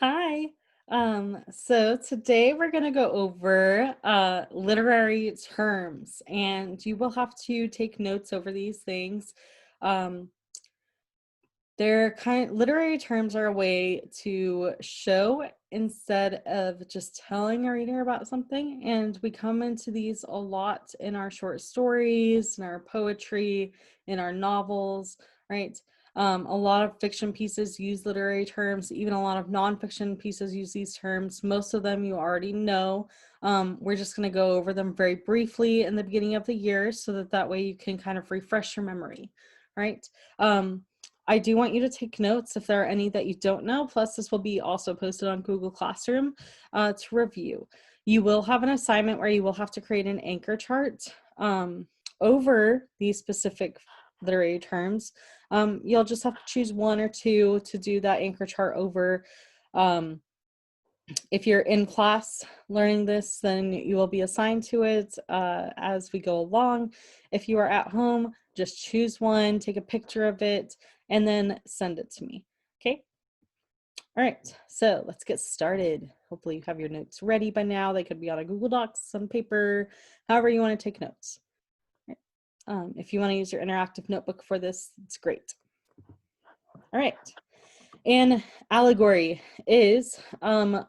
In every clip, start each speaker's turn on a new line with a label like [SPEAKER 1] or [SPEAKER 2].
[SPEAKER 1] Hi. So today we're going to go over literary terms, and you will have to take notes over these things. Um, literary terms are a way to show instead of just telling a reader about something, and we come into these a lot in our short stories, in our poetry, in our novels, right? A lot of fiction pieces use literary terms, even a lot of nonfiction pieces use these terms. Most of them you already know. We're just going to go over them very briefly in the beginning of the year so that way you can kind of refresh your memory, right? I do want you to take notes if there are any that you don't know. Plus, this will be also posted on Google Classroom to review. You will have an assignment where you will have to create an anchor chart over these specific literary terms. You'll just have to choose one or two to do that anchor chart over. If you're in class learning this, then you will be assigned to it as we go along. If you are at home, just choose one, take a picture of it, and then send it to me. Okay? All right, so let's get started. Hopefully you have your notes ready by now. They could be on a Google Docs, on paper, however you want to take notes. If you want to use your interactive notebook for this, it's great. All right. An allegory is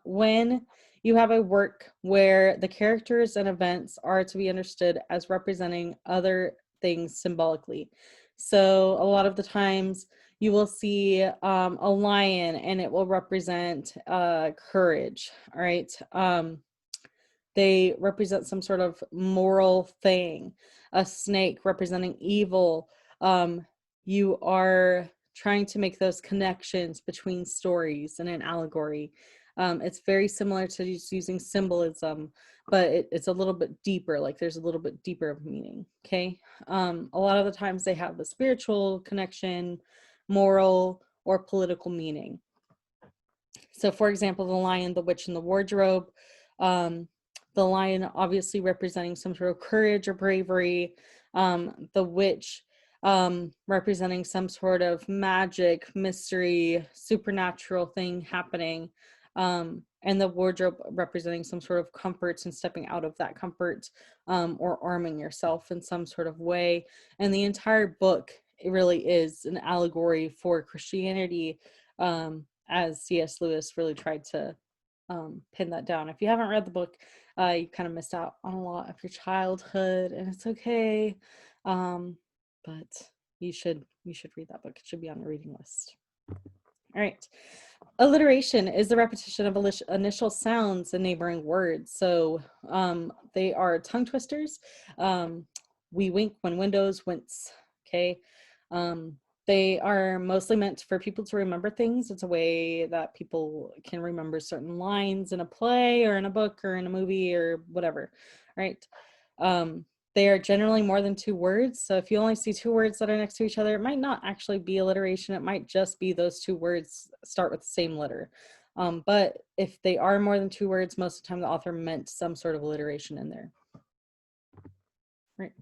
[SPEAKER 1] when you have a work where the characters and events are to be understood as representing other things symbolically. So a lot of the times you will see a lion and it will represent courage, all right? They represent some sort of moral thing. A snake representing evil. You are trying to make those connections between stories in an allegory. It's very similar to just using symbolism, but it's a little bit deeper, like there's a little bit deeper of meaning, okay? A lot of the times they have the spiritual connection, moral, or political meaning. So for example, the lion, the witch, and the wardrobe. The lion obviously representing some sort of courage or bravery. The witch representing some sort of magic, mystery, supernatural thing happening. And the wardrobe representing some sort of comfort and stepping out of that comfort, or arming yourself in some sort of way. And the entire book, it really is an allegory for Christianity, as C.S. Lewis really tried to pin that down. If you haven't read the book, you kind of missed out on a lot of your childhood, and it's okay. But you should read that book. It should be on your reading list. All right. Alliteration is the repetition of initial sounds in neighboring words. So they are tongue twisters. We wink when windows wince. Okay. They are mostly meant for people to remember things. It's a way that people can remember certain lines in a play or in a book or in a movie or whatever, right? They are generally more than two words. So if you only see two words that are next to each other, it might not actually be alliteration. It might just be those two words start with the same letter. But if they are more than two words, most of the time the author meant some sort of alliteration in there. Right.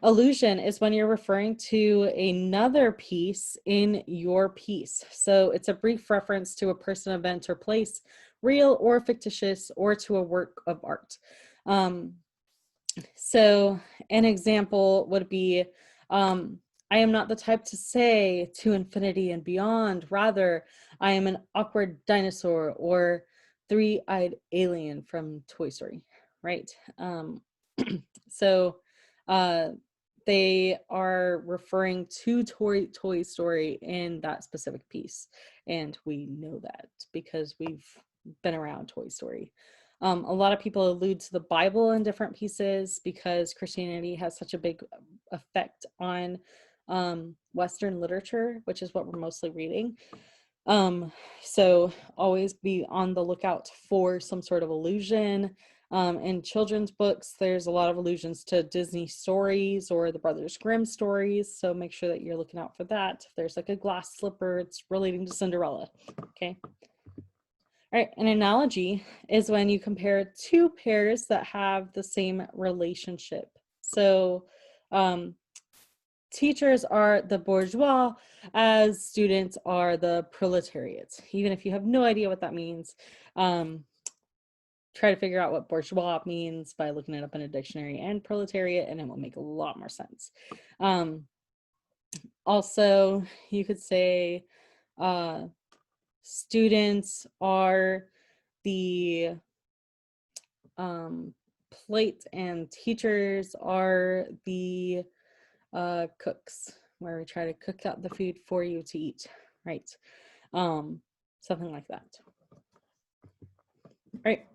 [SPEAKER 1] Allusion is when you're referring to another piece in your piece. So it's a brief reference to a person, event, or place, real or fictitious, or to a work of art. So an example would be, I am not the type to say to infinity and beyond. Rather, I am an awkward dinosaur or three-eyed alien from Toy Story, right? So they are referring to Toy Story in that specific piece. And we know that because we've been around Toy Story. A lot of people allude to the Bible in different pieces because Christianity has such a big effect on Western literature, which is what we're mostly reading. So always be on the lookout for some sort of allusion. In children's books, there's a lot of allusions to Disney stories or the Brothers Grimm stories. So make sure that you're looking out for that. If there's like a glass slipper, it's relating to Cinderella. Okay. All right, an analogy is when you compare two pairs that have the same relationship. So teachers are the bourgeois, as students are the proletariat. Even if you have no idea what that means, try to figure out what bourgeois means by looking it up in a dictionary, and proletariat, and it will make a lot more sense. Also, you could say students are the plate, and teachers are the cooks, where we try to cook out the food for you to eat, right? Something like that. Right.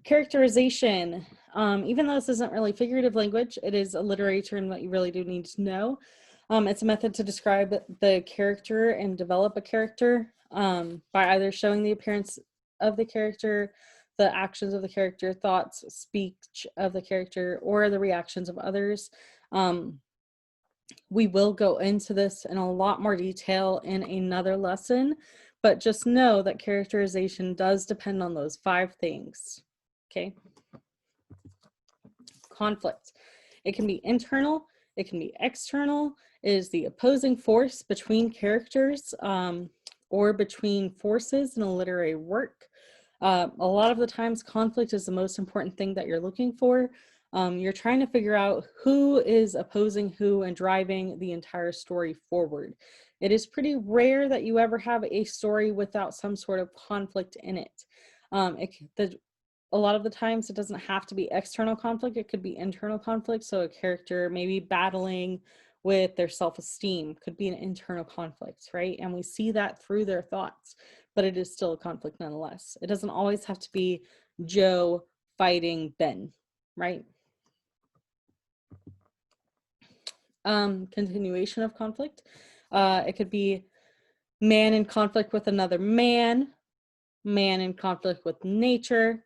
[SPEAKER 1] Characterization. Even though this isn't really figurative language, it is alliteration that you really do need to know. It's a method to describe the character and develop a character by either showing the appearance of the character, the actions of the character, thoughts, speech of the character, or the reactions of others. We will go into this in a lot more detail in another lesson, but just know that characterization does depend on those 5 things. Okay. Conflict. It can be internal, it can be external. It is the opposing force between characters or between forces in a literary work. A lot of the times conflict is the most important thing that you're looking for. You're trying to figure out who is opposing who and driving the entire story forward. It is pretty rare that you ever have a story without some sort of conflict in it. A lot of the times it doesn't have to be external conflict, it could be internal conflict. So a character maybe battling with their self-esteem could be an internal conflict, right? And we see that through their thoughts, but it is still a conflict nonetheless. It doesn't always have to be Joe fighting Ben, right? Continuation of conflict. It could be man in conflict with another man, man in conflict with nature,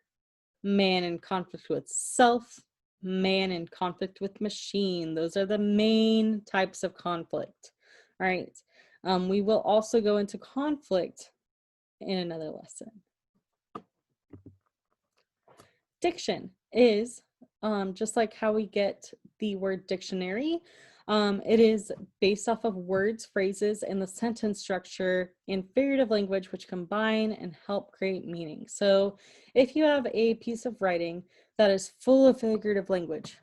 [SPEAKER 1] man in conflict with self, man in conflict with machine. Those are the main types of conflict, right? We will also go into conflict in another lesson. Diction is just like how we get the word dictionary. It is based off of words, phrases, and the sentence structure in figurative language, which combine and help create meaning. So if you have a piece of writing that is full of figurative language,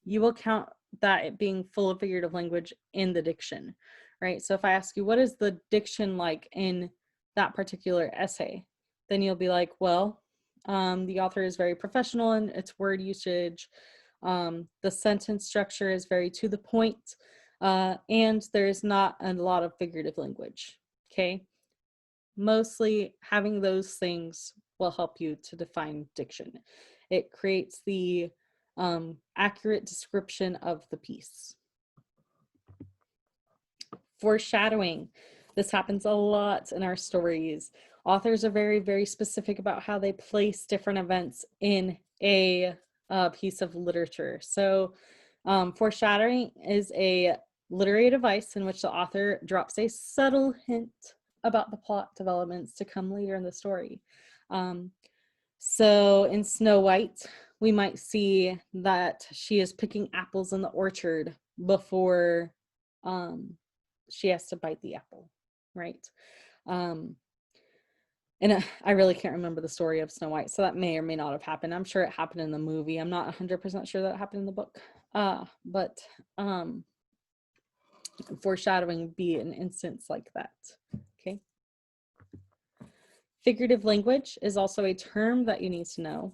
[SPEAKER 1] you will count that it being full of figurative language in the diction, right? So if I ask you, what is the diction like in that particular essay? Then you'll be like, well, the author is very professional in its word usage. The sentence structure is very to the point, and there's not a lot of figurative language, okay? Mostly having those things will help you to define diction. It creates the accurate description of the piece. Foreshadowing. This happens a lot in our stories. Authors are very, very specific about how they place different events in a piece of literature. So foreshadowing is a literary device in which the author drops a subtle hint about the plot developments to come later in the story. So in Snow White, we might see that she is picking apples in the orchard before she has to bite the apple, right? And I really can't remember the story of Snow White, so that may or may not have happened. I'm sure it happened in the movie. I'm not 100% sure that happened in the book. But foreshadowing would be an instance like that, okay? Figurative language is also a term that you need to know.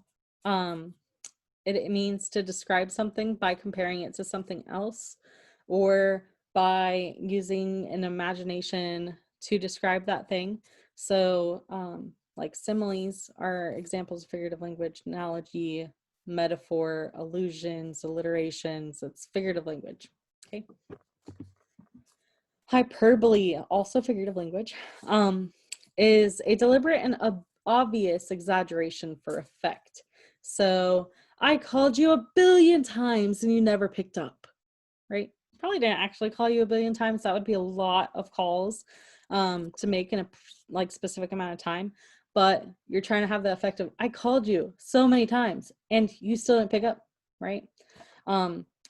[SPEAKER 1] It means to describe something by comparing it to something else, or by using an imagination to describe that thing. So like similes are examples of figurative language, analogy, metaphor, allusions, alliterations. It's figurative language, okay? Hyperbole, also figurative language, is a deliberate and obvious exaggeration for effect. So I called you 1 billion times and you never picked up, right? Probably didn't actually call you 1 billion times. That would be a lot of calls to make in a like specific amount of time. But you're trying to have the effect of, I called you so many times and you still didn't pick up, right?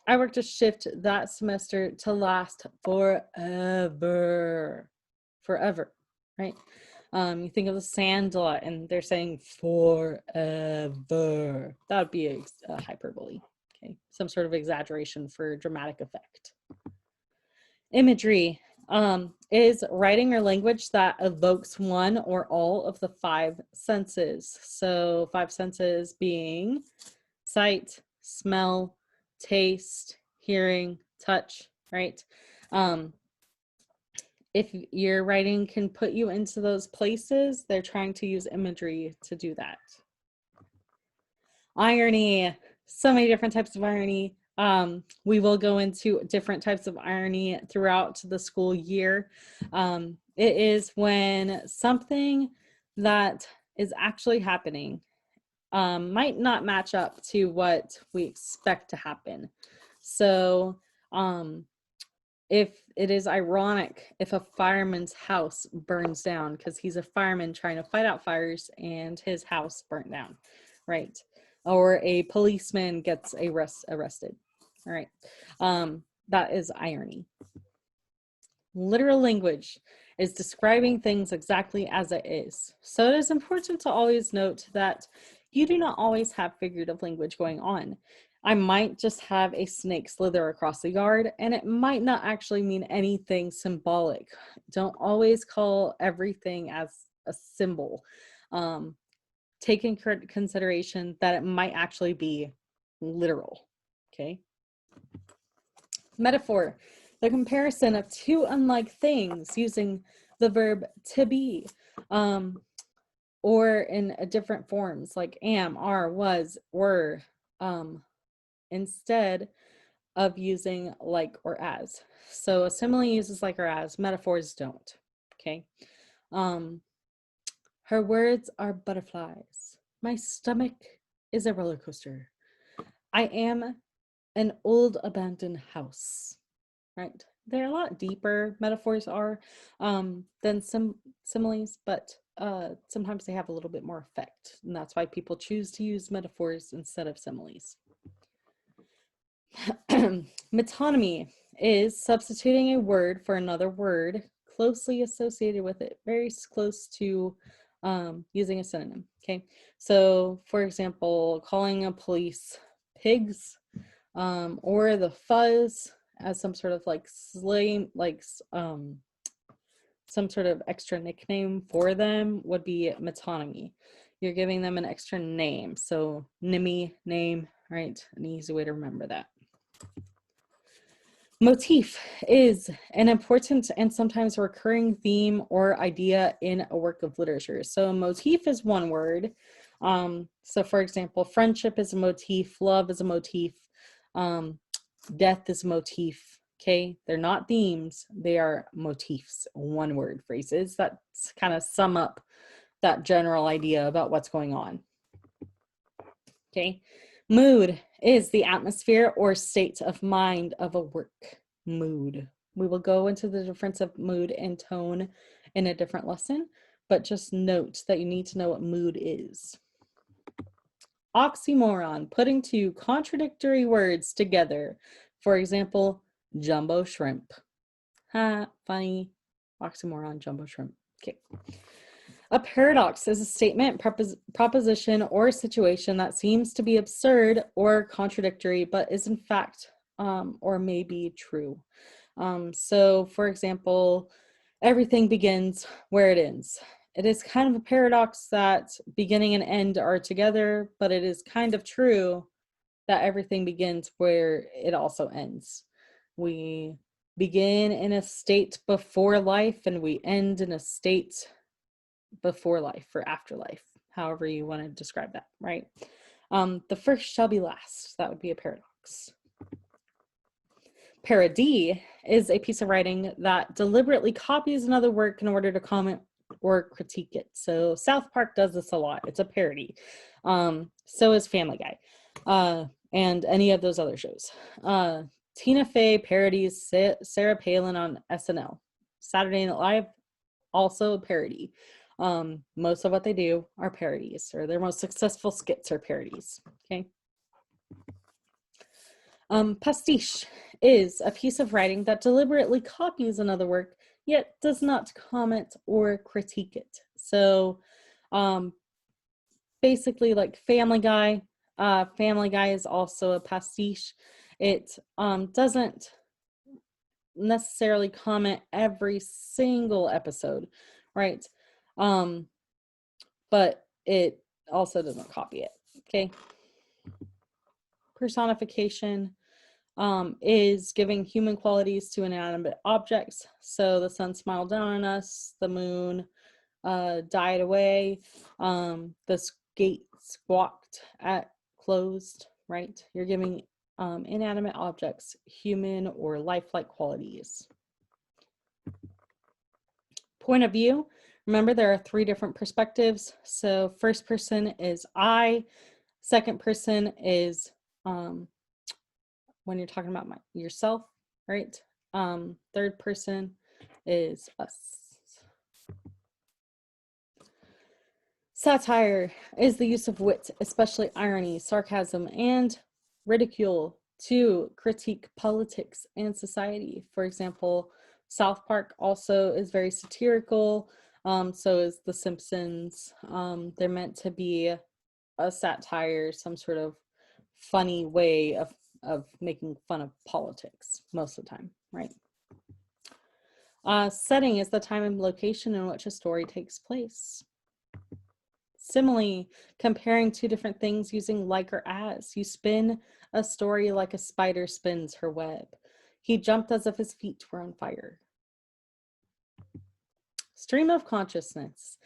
[SPEAKER 1] I worked a shift that semester to last forever. Forever, right? You think of the sand a lot and they're saying forever. That would be a hyperbole, okay? Some sort of exaggeration for dramatic effect. Imagery is writing or language that evokes one or all of the 5 senses. So 5 senses being sight, smell, taste, hearing, touch, right? If your writing can put you into those places, they're trying to use imagery to do that. Irony, so many different types of irony. We will go into different types of irony throughout the school year. It is when something that is actually happening might not match up to what we expect to happen. So if it is ironic if a fireman's house burns down because he's a fireman trying to fight out fires and his house burnt down, right? Or a policeman gets arrested, all right? That is irony. Literal language is describing things exactly as it is. So it is important to always note that you do not always have figurative language going on. I might just have a snake slither across the yard, and it might not actually mean anything symbolic. Don't always call everything as a symbol. Take in consideration that it might actually be literal, okay? Metaphor, the comparison of 2 unlike things using the verb to be, or in different forms like am, are, was, were, instead of using like or as. So a simile uses like or as, metaphors don't, okay? Her words are butterflies. My stomach is a roller coaster. I am an old abandoned house, right? They're a lot deeper, metaphors are, than similes, but sometimes they have a little bit more effect. And that's why people choose to use metaphors instead of similes. Metonymy is substituting a word for another word closely associated with it, very close to using a synonym, okay? So, for example, calling a police pigs, or the fuzz as some sort of like slang, like some sort of extra nickname for them would be metonymy. You're giving them an extra name. So Nimmy, name, right? An easy way to remember that. Motif is an important and sometimes recurring theme or idea in a work of literature. So motif is one word. So for example, friendship is a motif, love is a motif, death is a motif, okay? They're not themes, they are motifs, one word phrases that kind of sum up that general idea about what's going on, okay? Mood is the atmosphere or state of mind of a work. Mood. We will go into the difference of mood and tone in a different lesson, but just note that you need to know what mood is. Oxymoron, putting 2 contradictory words together. For example, jumbo shrimp. Ha, funny. Oxymoron, jumbo shrimp. Okay. A paradox is a statement, proposition, or situation that seems to be absurd or contradictory, but is in fact or may be true. So, for example, everything begins where it ends. It is kind of a paradox that beginning and end are together, but it is kind of true that everything begins where it also ends. We begin in a state before life and we end in a state before life or afterlife, however you want to describe that, right? The first shall be last. That would be a paradox. Parody is a piece of writing that deliberately copies another work in order to comment or critique it. So South Park does this a lot. It's a parody. So is Family Guy, and any of those other shows. Tina Fey parodies Sarah Palin on SNL. Saturday Night Live, also a parody. Most of what they do are parodies, or their most successful skits are parodies, okay? Pastiche is a piece of writing that deliberately copies another work, yet does not comment or critique it. So basically like Family Guy. Family Guy is also a pastiche. It doesn't necessarily comment every single episode, right? But it also doesn't copy it, okay? Personification is giving human qualities to inanimate objects. So the sun smiled down on us, the moon died away, the gates walked at closed, right? You're giving inanimate objects human or lifelike qualities. Point of view. Remember, there are 3 different perspectives. So first person is I, second person is when you're talking about yourself, right? Third person is us. Satire is the use of wit, especially irony, sarcasm, and ridicule to critique politics and society. For example, South Park also is very satirical. So is The Simpsons. They're meant to be a satire, some sort of funny way of making fun of politics most of the time, right? Setting is the time and location in which a story takes place. Simile, comparing 2 different things using like or as. You spin a story like a spider spins her web. He jumped as if his feet were on fire. Stream of consciousness.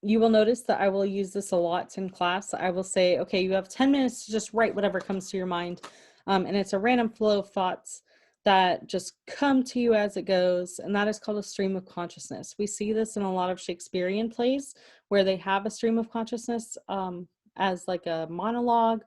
[SPEAKER 1] You will notice that I will use this a lot in class. I will say, okay, you have 10 minutes to just write whatever comes to your mind. And it's a random flow of thoughts that just come to you as it goes. And that is called a stream of consciousness. We see this in a lot of Shakespearean plays where they have a stream of consciousness as like a monologue.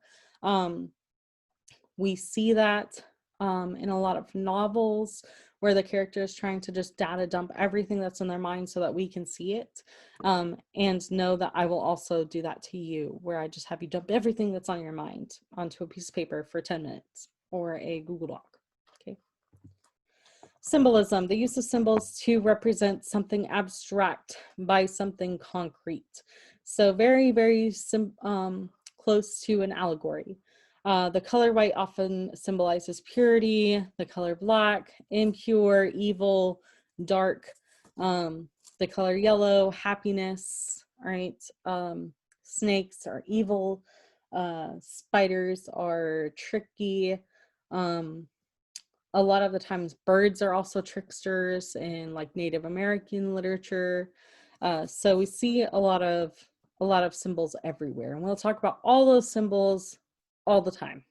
[SPEAKER 1] We see that in a lot of novels where the character is trying to just data dump everything that's in their mind so that we can see it. And know that I will also do that to you, where I just have you dump everything that's on your mind onto a piece of paper for 10 minutes or a Google Doc. Okay. Symbolism, the use of symbols to represent something abstract by something concrete. So very, very close to an allegory. The color white often symbolizes purity, the color black, impure, evil, dark, the color yellow, happiness, right? Snakes are evil, spiders are tricky. A lot of the times birds are also tricksters in like Native American literature. So we see a lot of symbols everywhere, and we'll talk about all those symbols all the time.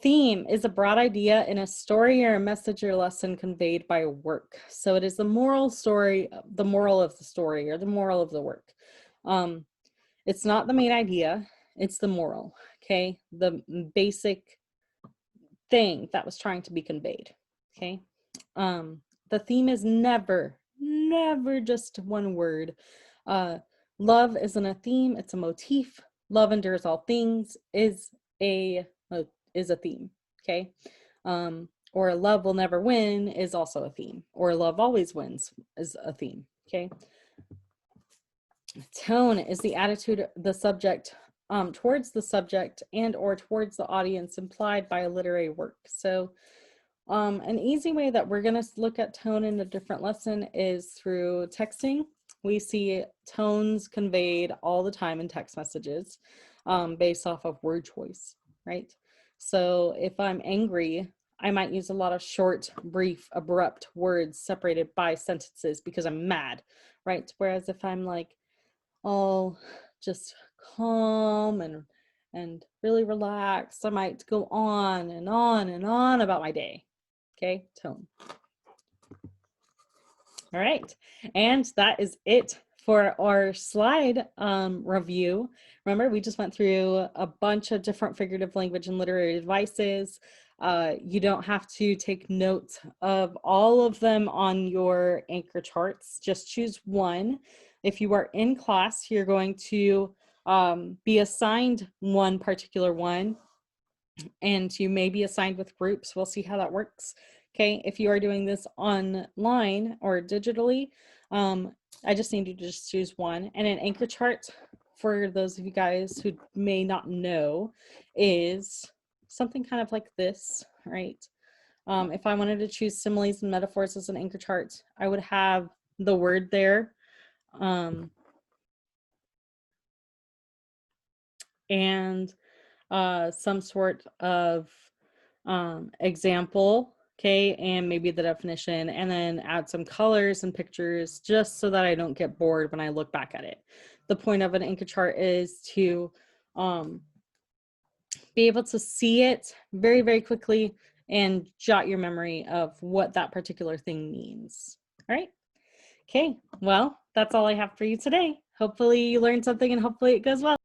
[SPEAKER 1] Theme is a broad idea in a story or a message or lesson conveyed by a work. So it is the moral story, the moral of the story, or the moral of the work. It's not the main idea, it's the moral, okay? The basic thing that was trying to be conveyed, okay? The theme is never just one word. Love isn't a theme, it's a motif. Love endures all things is a theme, okay? Or love will never win is also a theme, or love always wins is a theme, okay? Tone is the attitude the subject towards the subject and or towards the audience implied by a literary work. So an easy way that we're going to look at tone in a different lesson is through texting. We see tones conveyed all the time in text messages based off of word choice, right? So if I'm angry, I might use a lot of short, brief, abrupt words separated by sentences because I'm mad, right? Whereas if I'm like all just calm and really relaxed, I might go on and on and on about my day. Okay, tone. All right, and that is it for our slide review. Remember, we just went through a bunch of different figurative language and literary devices. You don't have to take notes of all of them on your anchor charts. Just choose one. If you are in class, you're going to be assigned one particular one, and you may be assigned with groups. We'll see how that works. Okay, if you are doing this online or digitally, I just need you to just choose one. And an anchor chart, for those of you guys who may not know, is something kind of like this, right? If I wanted to choose similes and metaphors as an anchor chart, I would have the word there. And some sort of example, okay, and maybe the definition, and then add some colors and pictures just so that I don't get bored when I look back at it. The point of an anchor chart is to be able to see it very, very quickly and jot your memory of what that particular thing means. All right. Okay, well, that's all I have for you today. Hopefully you learned something and hopefully it goes well.